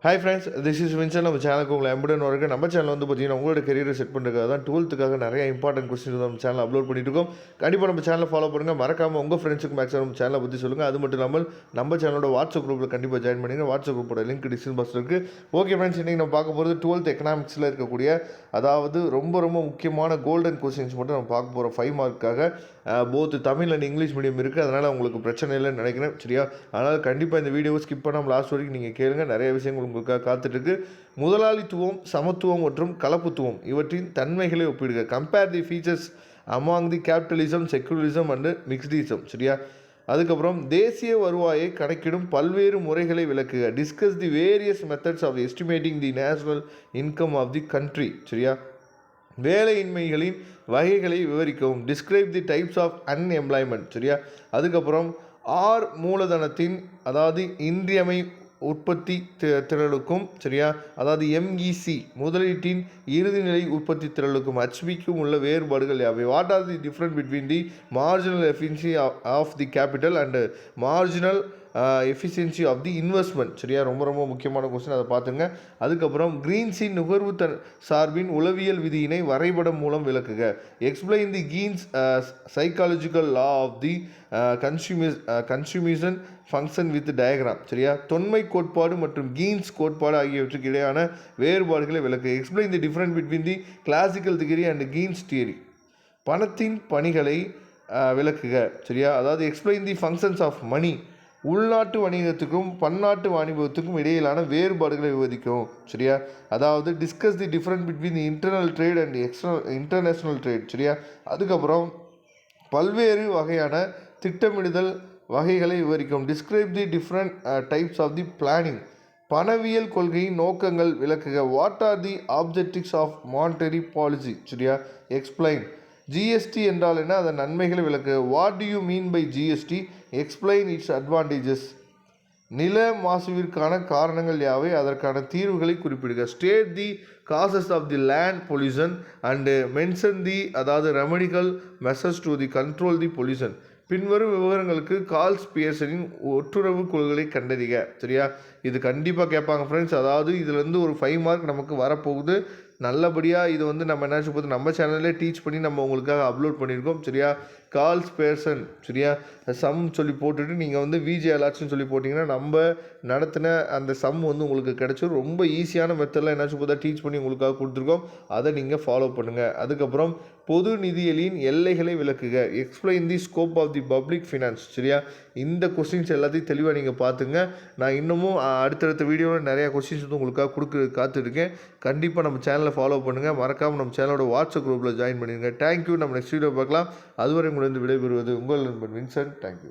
Hi friends, this is Vinson. நம்ம சேனலுக்கு உங்களை எம்புடன் வரைக்கும் நம்ம சேனல் வந்து பார்த்தீங்கன்னா உங்களோட கெரியரை செட் பண்ணுறதுக்காக தான் 12th நிறைய இம்பார்ட்டன்ட் கொஸ்டின்ஸ் நம்ம சேனல் அப்லோட் பண்ணிட்டு இருக்கோம். கண்டிப்பாக நம்ம சேனலை ஃபாலோ பண்ணுங்கள். மறக்காமல் உங்கள் ஃப்ரெண்ட்ஸுக்கு மேக்ஸிமம் நம்ம சேனலை பற்றி சொல்லுங்கள். அது மட்டும் இல்லாமல் நம்ம சேனலோட வாட்ஸ்அப் குரூப்பில் கண்டிப்பாக ஜாயின் பண்ணிங்க. வாட்ஸ்அப் குரூப்போட லிங்க் டிஸ்கிரிப்ஷன் பாக்ஸில் இருக்குது. ஓகே ஃப்ரெண்ட்ஸ், இன்றைக்கி நம்ம பார்க்க போகிறது 12th எக்கனாமிக்ஸில் இருக்கக்கூடிய அதாவது ரொம்ப முக்கியமான கோல்டன் கொஸ்டின்ஸ் மட்டும் நம்ம பார்க்க போகிறோம் 5 மார்க்குக்காக. Both Tamil and English medium இருக்குது. அதனால் உங்களுக்கு பிரச்சனை இல்லைன்னு நினைக்கிறேன். சரியா? அதனால் கண்டிப்பாக இந்த வீடியோவை ஸ்கிப் பண்ணாமல் லாஸ்ட் வரைக்கும் நீங்கள் கேளுங்க. நிறைய விஷயங்கள் உங்களுக்காக காத்துட்ருக்கு. முதலாளித்துவம், சமத்துவம் மற்றும் கலப்புத்துவம் இவற்றின் தன்மைகளை ஒப்பிடுக. Compare the features among the capitalism, secularism and mixtism. சரியா? அதுக்கப்புறம் தேசிய வருவாயை கணக்கிடும் பல்வேறு முறைகளை விளக்குக. Discuss the various methods of estimating the national income of the country. சரியா? வேலையின்மைகளின் வகைகளை விவரிக்கவும். Describe the types of unemployment. சரியா? அதுக்கப்புறம் ஆர் மூலதனத்தின் அதாவது இன்றியமை உற்பத்தி திறலுக்கும், சரியா, அதாவது எம்இசி முதலீட்டின் இறுதிநிலை உற்பத்தி திறலுக்கும் ஹெச்பிக்கும் உள்ள வேறுபாடுகள் யாவை? What are the different between the marginal efficiency of the capital and marginal efficiency of the investment. சரியா? ரொம்ப முக்கியமான கொஸ்டின், அதை பார்த்துங்க. அதுக்கப்புறம் கிரீன்ஸின் நுகர்வு சார்பின் உளவியல் விதியினை வரைபடம் மூலம் விளக்குக. Explain the Keynes psychological law of the consumption function with diagram. சரியா? தொன்மை கோட்பாடு மற்றும் கீன்ஸ் கோட்பாடு ஆகியவற்றுக்கு இடையான வேறுபாடுகளை விளக்கு. Explain the different between the classical theory and Keynes theory. பணத்தின் பணிகளை விளக்குக. சரியா? அதாவது explain the functions of money. உள்நாட்டு வணிகத்துக்கும் பன்னாட்டு வாணிபத்துக்கும் இடையிலான வேறுபாடுகளை விவரிக்கும். சரியா? அதாவது discuss the different between the internal trade and international trade. சரியா? அதுக்கப்புறம் பல்வேறு வகையான திட்டமிடுதல் வகைகளை விவரிக்கும். Describe the different types of the planning. பணவியல் கொள்கையின் நோக்கங்கள் விளக்குக. What are the objectives of monetary policy. சரியா? எக்ஸ்பிளைன். ஜிஎஸ்டி என்றால் என்ன? அதன் நன்மைகளை விளக்குக. What do you mean by GST? Explain its advantages. நில மாசுவிற்கான காரணங்கள் யாவை? அதற்கான தீர்வுகளை குறிப்பிடுக. State the causes of the land pollution and mention the அதாவது remedical measures to the control the pollution. பின்வரும் விவரங்களுக்கு கார்ல் பியர்சனின் ஒட்டுறவு கொள்கைகளை கண்டறிக. சரியா? இது கண்டிப்பாக கேட்பாங்க ஃப்ரெண்ட்ஸ். அதாவது இதுலேருந்து ஒரு 5 மார்க் நமக்கு வரப்போகுது. நல்லபடியாக இது வந்து நம்ம என்ன போது நம்ம சேனல்லே டீச் பண்ணி நம்ம உங்களுக்காக அப்லோட் பண்ணியிருக்கோம். சரியா? Curl Pearson. சரியா? சம் சொல்லி போட்டுட்டு நீங்கள் வந்து விஜே அலாட்ஸ்னு சொல்லி போட்டிங்கன்னா நம்ம நடத்தின அந்த சம் வந்து உங்களுக்கு கிடச்சிரும். ரொம்ப ஈஸியான மெத்தடில் என்ன போதா டீச் பண்ணி உங்களுக்காக கொடுத்துருக்கோம். அதை நீங்கள் ஃபாலோ பண்ணுங்கள். அதுக்கப்புறம் பொது நிதியியலின் எல்லைகளை விளக்குக. Explain the scope of the public finance. சரியா? இந்த கொஸ்டின்ஸ் எல்லாத்தையும் தெளிவாக நீங்கள் பார்த்துங்க. நான் இன்னமும் அடுத்தடுத்த வீடியோவில் நிறையா கொஸ்டின்ஸ் வந்து உங்களுக்காக காத்துருக்கேன். கண்டிப்பாக நம்ம சேனலை ஃபாலோ பண்ணுங்கள். மறக்காமல் நம்ம சேனலோட வாட்ஸ்அப் குரூப்பில் ஜாயின் பண்ணிடுங்க. தேங்க்யூ. நம்ம நெக்ஸ்ட் வீடியோ பார்க்கலாம். அதுவரை உங்களிடம் விடைபெறுவது உங்கள் நண்பன் வின்சென்ட். தேங்க்யூ.